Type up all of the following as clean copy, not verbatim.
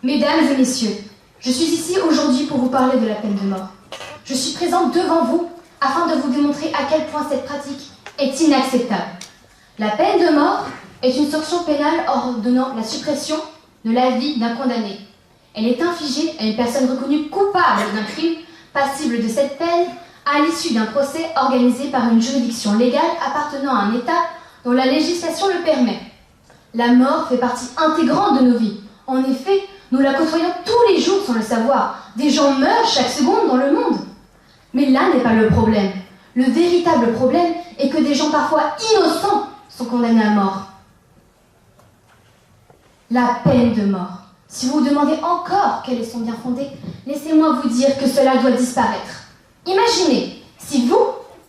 Mesdames et messieurs, je suis ici aujourd'hui pour vous parler de la peine de mort. Je suis présente devant vous afin de vous démontrer à quel point cette pratique est inacceptable. La peine de mort est une sanction pénale ordonnant la suppression de la vie d'un condamné. Elle est infligée à une personne reconnue coupable d'un crime, passible de cette peine, à l'issue d'un procès organisé par une juridiction légale appartenant à un État dont la législation le permet. La mort fait partie intégrante de nos vies. En effet, nous la côtoyons tous les jours sans le savoir. Des gens meurent chaque seconde dans le monde. Mais là n'est pas le problème. Le véritable problème est que des gens parfois innocents sont condamnés à mort. La peine de mort. Si vous vous demandez encore quel est son bien fondé, laissez-moi vous dire que cela doit disparaître. Imaginez, si vous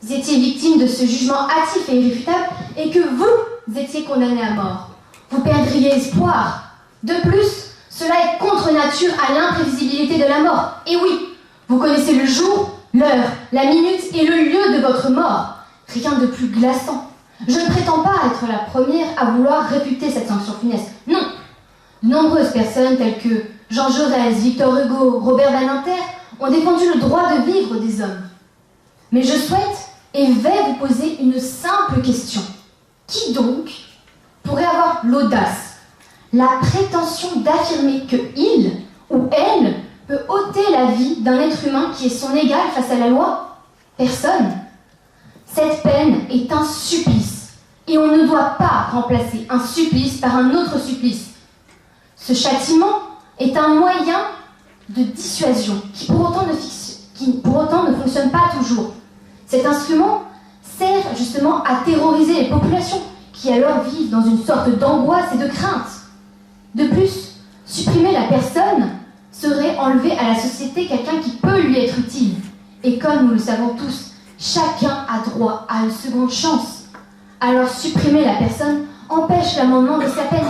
étiez victime de ce jugement hâtif et irréfutable et que vous étiez condamné à mort. Vous perdriez espoir. De plus, cela est contre nature à l'imprévisibilité de la mort. Et oui, vous connaissez le jour, l'heure, la minute et le lieu de votre mort. Rien de plus glaçant. Je ne prétends pas être la première à vouloir réfuter cette sanction funeste. Non. De nombreuses personnes telles que Jean Jaurès, Victor Hugo, Robert Badinter ont défendu le droit de vivre des hommes. Mais je souhaite et vais vous poser une simple question. Qui donc pourrait avoir l'audace, la prétention d'affirmer que il ou elle peut ôter la vie d'un être humain qui est son égal face à la loi? Personne. Cette peine est un supplice, et on ne doit pas remplacer un supplice par un autre supplice. Ce châtiment est un moyen de dissuasion qui pour autant ne fonctionne pas toujours. Cet instrument sert justement à terroriser les populations qui alors vivent dans une sorte d'angoisse et de crainte. De plus, supprimer la personne serait enlever à la société quelqu'un qui peut lui être utile. Et comme nous le savons tous, chacun a droit à une seconde chance. Alors supprimer la personne empêche l'amendement de sa peine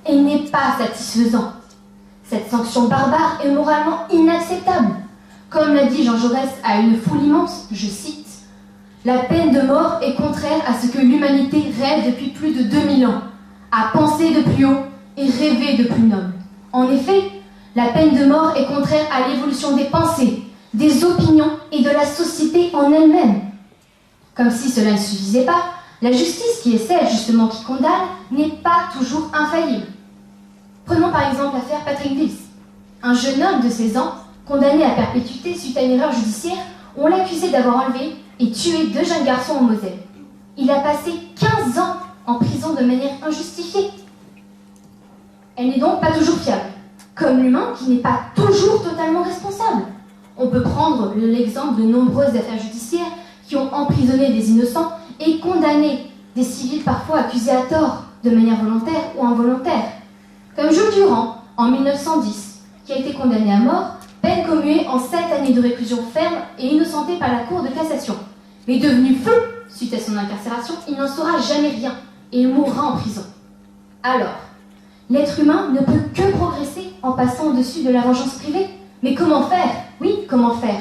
et n'est pas satisfaisant. Cette sanction barbare est moralement inacceptable. Comme l'a dit Jean Jaurès à une foule immense, je cite, « La peine de mort est contraire à ce que l'humanité rêve depuis plus de 2000 ans, à penser de plus haut et rêver de plus noble. En effet, la peine de mort est contraire à l'évolution des pensées, des opinions et de la société en elle-même. » Comme si cela ne suffisait pas, la justice qui est celle justement qui condamne n'est pas toujours infaillible. Prenons par exemple l'affaire Patrick Vils. Un jeune homme de 16 ans, condamné à perpétuité suite à une erreur judiciaire, on l'accusait d'avoir enlevé et tué 2 jeunes garçons en Moselle. Il a passé 15 ans en prison de manière injustifiée. Elle n'est donc pas toujours fiable, comme l'humain qui n'est pas toujours totalement responsable. On peut prendre l'exemple de nombreuses affaires judiciaires qui ont emprisonné des innocents et condamné des civils parfois accusés à tort, de manière volontaire ou involontaire. Comme Jules Durand, en 1910, qui a été condamné à mort, peine commuée en 7 années de réclusion ferme et innocenté par la Cour de cassation. Mais devenu fou, suite à son incarcération, il n'en saura jamais rien et il mourra en prison. Alors, l'être humain ne peut que progresser en passant au-dessus de la vengeance privée. Mais comment faire? Oui, comment faire?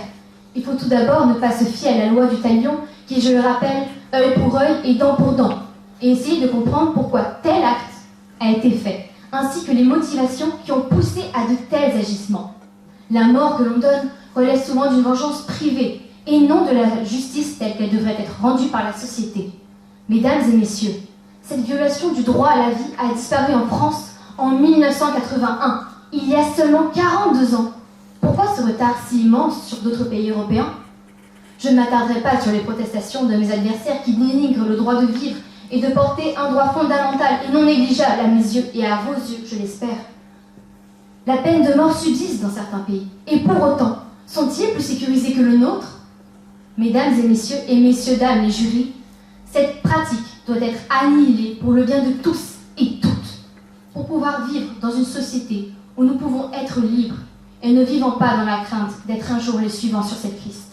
Il faut tout d'abord ne pas se fier à la loi du talion qui, je le rappelle, œil pour œil et dent pour dent, et essayer de comprendre pourquoi tel acte a été fait, ainsi que les motivations qui ont poussé à de tels agissements. La mort que l'on donne relève souvent d'une vengeance privée et non de la justice telle qu'elle devrait être rendue par la société. Mesdames et messieurs, cette violation du droit à la vie a disparu en France en 1981, il y a seulement 42 ans. Pourquoi ce retard si immense sur d'autres pays européens? Je ne m'attarderai pas sur les protestations de mes adversaires qui dénigrent le droit de vivre et de porter un droit fondamental et non négligeable à mes yeux et à vos yeux, je l'espère. La peine de mort subsiste dans certains pays, et pour autant, sont-ils plus sécurisés que le nôtre? Mesdames et messieurs, dames, les jurys, cette pratique doit être annihilée pour le bien de tous et toutes, pour pouvoir vivre dans une société où nous pouvons être libres et ne vivons pas dans la crainte d'être un jour les suivants sur cette liste.